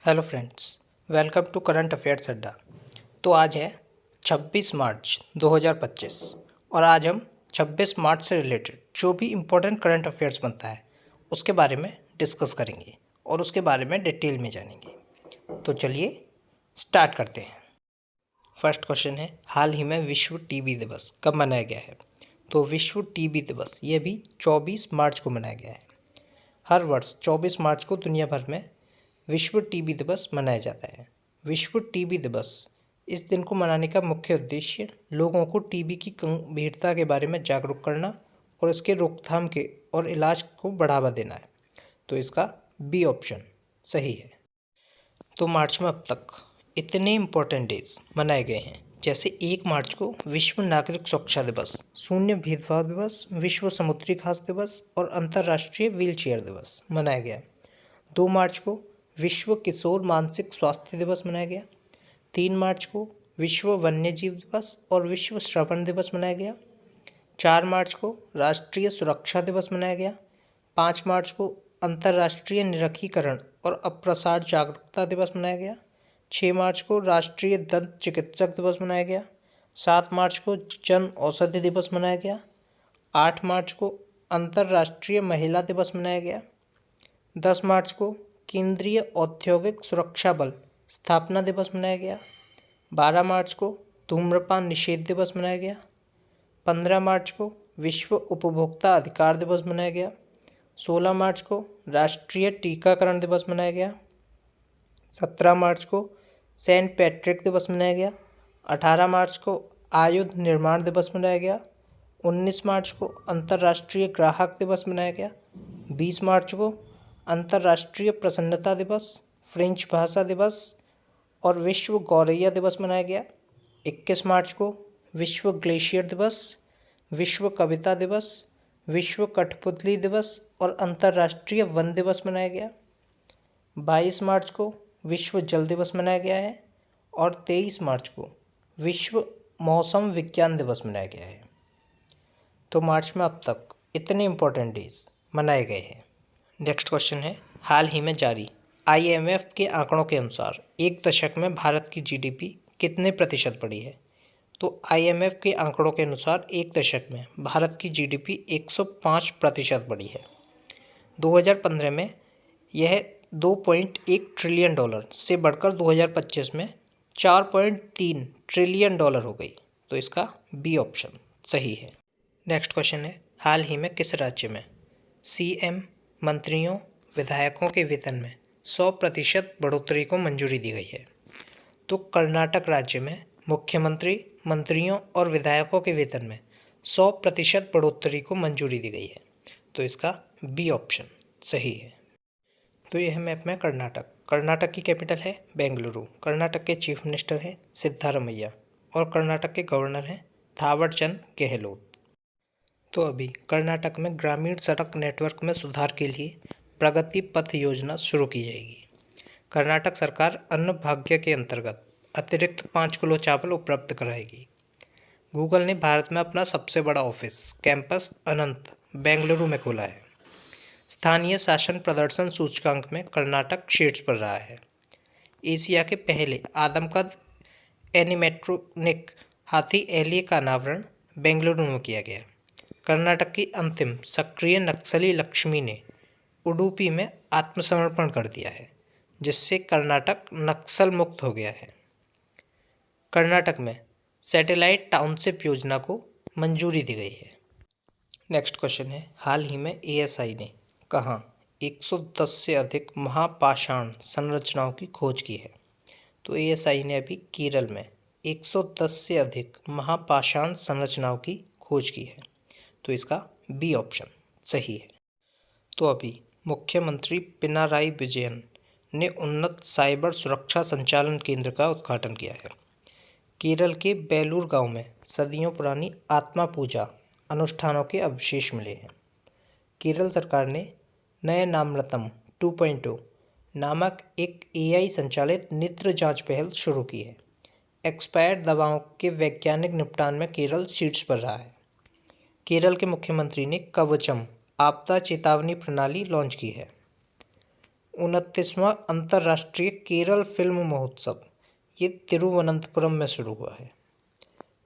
Hello friends, welcome to current affairs adda. तो आज है 26 मार्च 2025 और आज हम 26 मार्च से रिलेटेड जो भी इम्पोर्टेंट करंट अफेयर्स बनता है उसके बारे में डिस्कस करेंगे और उसके बारे में डिटेल में जानेंगे। तो चलिए स्टार्ट करते हैं। फर्स्ट क्वेश्चन है, हाल ही में विश्व टीबी दिवस कब मनाया गया है? तो विश्व टीबी दिवस ये भी 24 मार्च को मनाया गया है। हर वर्ष 24 मार्च को दुनिया भर में विश्व टीबी दिवस मनाया जाता है। विश्व टीबी दिवस, इस दिन को मनाने का मुख्य उद्देश्य लोगों को टीबी की गंभीरता के बारे में जागरूक करना और इसके रोकथाम के और इलाज को बढ़ावा देना है। तो इसका बी ऑप्शन सही है। तो मार्च में अब तक इतने इम्पोर्टेंट डेज मनाए गए हैं, जैसे 1 मार्च को विश्व नागरिक सुरक्षा दिवस, शून्य भेदभाव दिवस, विश्व समुद्री घास दिवस और अंतर्राष्ट्रीय व्हीलचेयर दिवस मनाया गया। 2 मार्च को विश्व किशोर मानसिक स्वास्थ्य दिवस मनाया गया। 3 मार्च को विश्व वन्यजीव दिवस और विश्व श्रवण दिवस मनाया गया। 4 मार्च को राष्ट्रीय सुरक्षा दिवस मनाया गया। 5 मार्च को अंतर्राष्ट्रीय निरखीकरण और अप्रसार जागरूकता दिवस मनाया गया। 6 मार्च को राष्ट्रीय दंत चिकित्सक दिवस मनाया गया। 7 मार्च को जन औषधि दिवस मनाया गया। 8 मार्च को अंतर्राष्ट्रीय महिला दिवस मनाया गया। 10 मार्च को केंद्रीय औद्योगिक सुरक्षा बल स्थापना दिवस मनाया गया। 12 मार्च को धूम्रपान निषेध दिवस मनाया गया। 15 मार्च को विश्व उपभोक्ता अधिकार दिवस मनाया गया। 16 मार्च को राष्ट्रीय टीकाकरण दिवस मनाया गया। 17 मार्च को सेंट पैट्रिक दिवस मनाया गया। 18 मार्च को आयुध निर्माण दिवस मनाया गया। 19 मार्च को अंतर्राष्ट्रीय ग्राहक दिवस मनाया गया। 20 मार्च को अंतर्राष्ट्रीय प्रसन्नता दिवस, फ्रेंच भाषा दिवस और विश्व गौरैया दिवस मनाया गया। 21 मार्च को विश्व ग्लेशियर दिवस, विश्व कविता दिवस, विश्व कठपुतली दिवस और अंतर्राष्ट्रीय वन दिवस मनाया गया। 22 मार्च को विश्व जल दिवस मनाया गया है और 23 मार्च को विश्व मौसम विज्ञान दिवस मनाया गया है। तो मार्च में अब तक इतने इम्पोर्टेंट डेज मनाए गए हैं। नेक्स्ट क्वेश्चन है, हाल ही में जारी IMF के आंकड़ों के अनुसार एक दशक में भारत की GDP कितने प्रतिशत बढ़ी है? तो IMF के आंकड़ों के अनुसार एक दशक में भारत की GDP 105% बढ़ी है। 2015 में यह $2.1 ट्रिलियन से बढ़कर 2025 में $4.3 ट्रिलियन हो गई। तो इसका बी ऑप्शन सही है। नेक्स्ट क्वेश्चन है, हाल ही में किस राज्य में CM मंत्रियों विधायकों के वेतन में 100% बढ़ोतरी को मंजूरी दी गई है? तो कर्नाटक राज्य में मुख्यमंत्री, मंत्रियों और विधायकों के वेतन में 100% बढ़ोतरी को मंजूरी दी गई है। तो इसका बी ऑप्शन सही है। तो यह है मैप में कर्नाटक की कैपिटल है बेंगलुरु। कर्नाटक के चीफ मिनिस्टर हैं सिद्धारमैया और कर्नाटक के गवर्नर हैं थावरचंद गहलोत। तो अभी कर्नाटक में ग्रामीण सड़क नेटवर्क में सुधार के लिए प्रगति पथ योजना शुरू की जाएगी। कर्नाटक सरकार अन्न भाग्य के अंतर्गत अतिरिक्त 5 किलो चावल उपलब्ध कराएगी। गूगल ने भारत में अपना सबसे बड़ा ऑफिस कैंपस अनंत बेंगलुरु में खोला है। स्थानीय शासन प्रदर्शन सूचकांक में कर्नाटक शीर्ष पर रहा है। एशिया के पहले आदमकद एनिमेट्रोनिक हाथी एलिये का अनावरण बेंगलुरु में किया गया। कर्नाटक की अंतिम सक्रिय नक्सली लक्ष्मी ने उडुपी में आत्मसमर्पण कर दिया है, जिससे कर्नाटक नक्सल मुक्त हो गया है। कर्नाटक में सैटेलाइट टाउनशिप योजना को मंजूरी दी गई है। नेक्स्ट क्वेश्चन है, हाल ही में ASI ने कहाँ 110 से अधिक महापाषाण संरचनाओं की खोज की है? तो ASI ने अभी केरल में 110 से अधिक महापाषाण संरचनाओं की खोज की है। तो इसका बी ऑप्शन सही है। तो अभी मुख्यमंत्री पिनाराई विजयन ने उन्नत साइबर सुरक्षा संचालन केंद्र का उद्घाटन किया है। केरल के बेलूर गांव में सदियों पुरानी आत्मा पूजा अनुष्ठानों के अवशेष मिले हैं। केरल सरकार ने नए नामरत्नम 2.0 नामक एक AI संचालित नेत्र जांच पहल शुरू की है। एक्सपायर्ड दवाओं के वैज्ञानिक निपटान में केरल शीर्ष पर रहा है। केरल के मुख्यमंत्री ने कवचम आपदा चेतावनी प्रणाली लॉन्च की है। 29वां अंतर्राष्ट्रीय केरल फिल्म महोत्सव ये तिरुवनंतपुरम में शुरू हुआ है।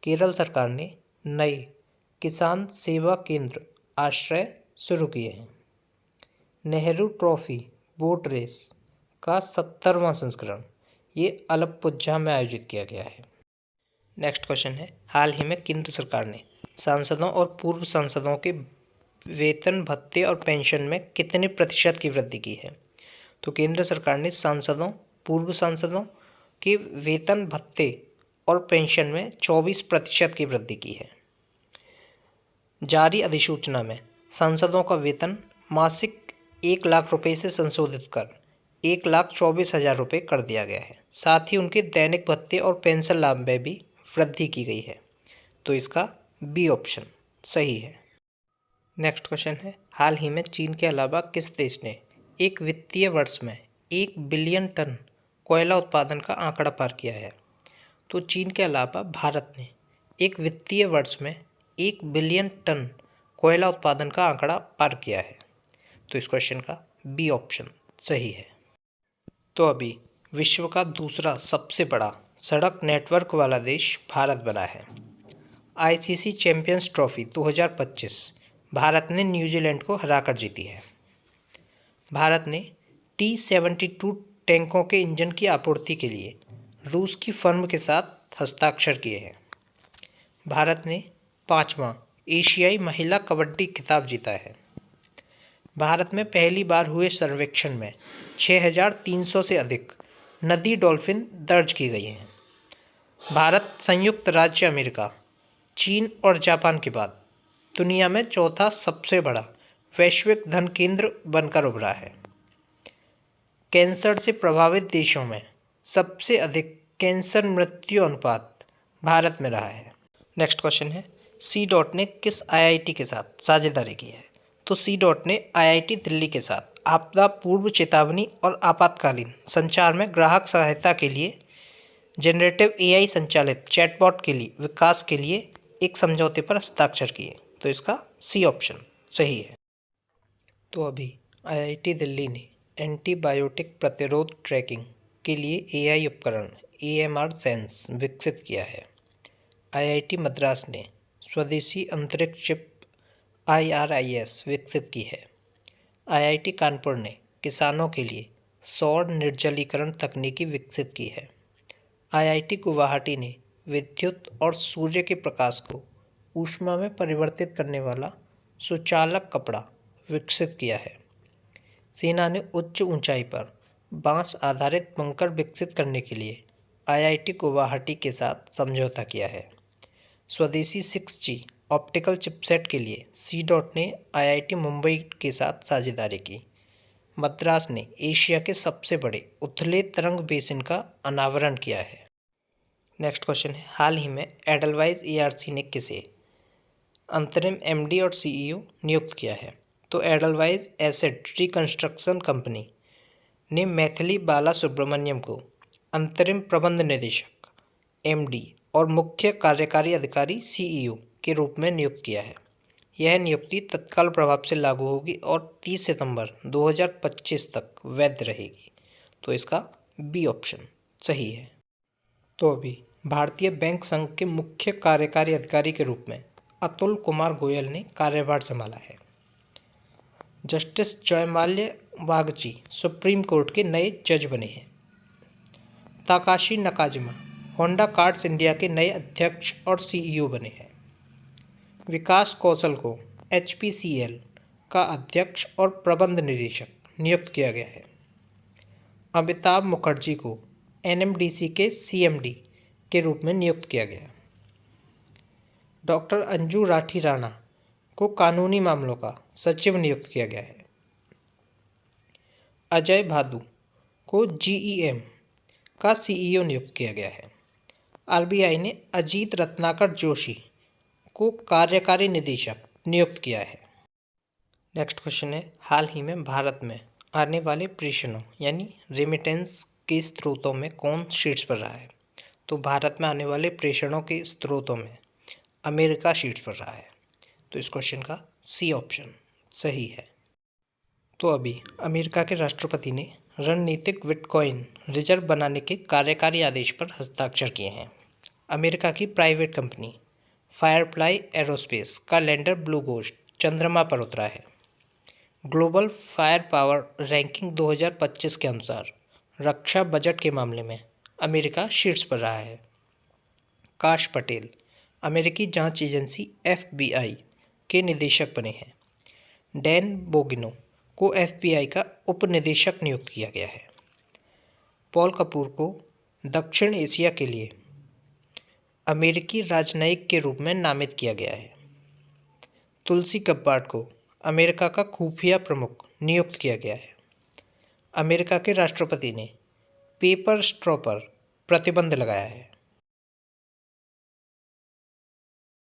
केरल सरकार ने नए किसान सेवा केंद्र आश्रय शुरू किए हैं। नेहरू ट्रॉफी बोट रेस का 70वां संस्करण ये अलप्पुझा में आयोजित किया गया है। नेक्स्ट क्वेश्चन है, हाल ही में केंद्र सरकार ने सांसदों और पूर्व सांसदों के वेतन भत्ते और पेंशन में कितने प्रतिशत की वृद्धि की है? तो केंद्र सरकार ने सांसदों, पूर्व सांसदों के वेतन भत्ते और पेंशन में 24% की वृद्धि की है। जारी अधिसूचना में सांसदों का वेतन मासिक 1 लाख रुपये से संशोधित कर 1,24,000 रुपये कर दिया गया है। साथ ही उनके दैनिक भत्ते और पेंशन लाभ में भी वृद्धि की गई है। तो इसका बी ऑप्शन सही है। नेक्स्ट क्वेश्चन है, हाल ही में चीन के अलावा किस देश ने एक वित्तीय वर्ष में 1 बिलियन टन कोयला उत्पादन का आंकड़ा पार किया है? तो चीन के अलावा भारत ने एक वित्तीय वर्ष में 1 बिलियन टन कोयला उत्पादन का आंकड़ा पार किया है। तो इस क्वेश्चन का बी ऑप्शन सही है। तो अभी विश्व का दूसरा सबसे बड़ा सड़क नेटवर्क वाला देश भारत बना है। आईसीसी चैंपियंस ट्रॉफी 2025 भारत ने न्यूजीलैंड को हराकर जीती है। भारत ने T-72 टैंकों के इंजन की आपूर्ति के लिए रूस की फर्म के साथ हस्ताक्षर किए हैं। भारत ने 5वां एशियाई महिला कबड्डी खिताब जीता है। भारत में पहली बार हुए सर्वेक्षण में 6,300 से अधिक नदी डॉल्फिन दर्ज की गई हैं। भारत संयुक्त राज्य अमेरिका, चीन और जापान के बाद दुनिया में चौथा सबसे बड़ा वैश्विक धन केंद्र बनकर उभरा है। कैंसर से प्रभावित देशों में सबसे अधिक कैंसर मृत्यु अनुपात भारत में रहा है। नेक्स्ट क्वेश्चन है, सी डॉट ने किस आईआईटी के साथ साझेदारी की है? तो सी डॉट ने आईआईटी दिल्ली के साथ आपदा पूर्व चेतावनी और आपातकालीन संचार में ग्राहक सहायता के लिए जनरेटिव एआई संचालित चैटबॉट के लिए विकास के लिए एक समझौते पर हस्ताक्षर किए। तो इसका सी ऑप्शन सही है। तो अभी आईआईटी दिल्ली ने एंटीबायोटिक प्रतिरोध ट्रैकिंग के लिए एआई उपकरण AMR सेंस विकसित किया है। आईआईटी मद्रास ने स्वदेशी अंतरिक्ष चिप IRIS विकसित की है। आईआईटी कानपुर ने किसानों के लिए सौर निर्जलीकरण तकनीकी विकसित की है। आईआईटी गुवाहाटी ने विद्युत और सूर्य के प्रकाश को ऊष्मा में परिवर्तित करने वाला सुचालक कपड़ा विकसित किया है। सेना ने उच्च ऊंचाई पर बांस आधारित बंकर विकसित करने के लिए आईआईटी गुवाहाटी के साथ समझौता किया है। स्वदेशी 6G ऑप्टिकल चिपसेट के लिए सी डॉट ने आईआईटी मुंबई के साथ साझेदारी की। मद्रास ने एशिया के सबसे बड़े उथले तरंग बेसिन का अनावरण किया है। नेक्स्ट क्वेश्चन है, हाल ही में एडलवाइज ARC ने किसे अंतरिम MD और CEO नियुक्त किया है? तो एडलवाइज एसेट रिकंस्ट्रक्शन कंपनी ने मैथिली बाला सुब्रमण्यम को अंतरिम प्रबंध निदेशक MD और मुख्य कार्यकारी अधिकारी CEO के रूप में नियुक्त किया है। यह नियुक्ति तत्काल प्रभाव से लागू होगी और 30 सितंबर 2025 तक वैध रहेगी। तो इसका बी ऑप्शन सही है। तो अभी भारतीय बैंक संघ के मुख्य कार्यकारी अधिकारी के रूप में अतुल कुमार गोयल ने कार्यभार संभाला है। Justice Joymalya Bagchi supreme court के नए जज बने हैं। Takashi Nakajima Honda cards India के नए अध्यक्ष और CEO बने हैं। विकास कौशल को HPCL का अध्यक्ष और प्रबंध निदेशक नियुक्त किया गया है। अमिताभ मुखर्जी को NMDC के CMD के रूप में नियुक्त किया गया। डॉक्टर अंजू राठी राणा को कानूनी मामलों का सचिव नियुक्त किया गया है। अजय भादु को GEM का CEO नियुक्त किया गया है। RBI ने अजीत रत्नाकर जोशी को कार्यकारी निदेशक नियुक्त किया है। नेक्स्ट क्वेश्चन है, हाल ही में भारत में आने वाले प्रेषणों यानी रेमिटेंस के स्रोतों में कौन शीर्ष पर रहा है? तो भारत में आने वाले प्रेषणों के स्रोतों में अमेरिका शीर्ष पर रहा है। तो इस क्वेश्चन का सी ऑप्शन सही है। तो अभी अमेरिका के राष्ट्रपति ने रणनीतिक बिटकॉइन रिजर्व बनाने के कार्यकारी आदेश पर हस्ताक्षर किए हैं। अमेरिका की प्राइवेट कंपनी फायरफ्लाई एरोस्पेस का लैंडर ब्लू घोस्ट चंद्रमा पर उतरा है। ग्लोबल फायर पावर रैंकिंग 2025 के अनुसार रक्षा बजट के मामले में अमेरिका शीर्ष पर रहा है। काश पटेल अमेरिकी जांच एजेंसी FBI के निदेशक बने हैं। डैन बोगिनो को FBI का उप निदेशक नियुक्त किया गया है। पॉल कपूर को दक्षिण एशिया के लिए अमेरिकी राजनयिक के रूप में नामित किया गया है। तुलसी गब्बार्ड को अमेरिका का खुफिया प्रमुख नियुक्त किया गया है। अमेरिका के राष्ट्रपति ने पेपर स्ट्रॉ पर प्रतिबंध लगाया है।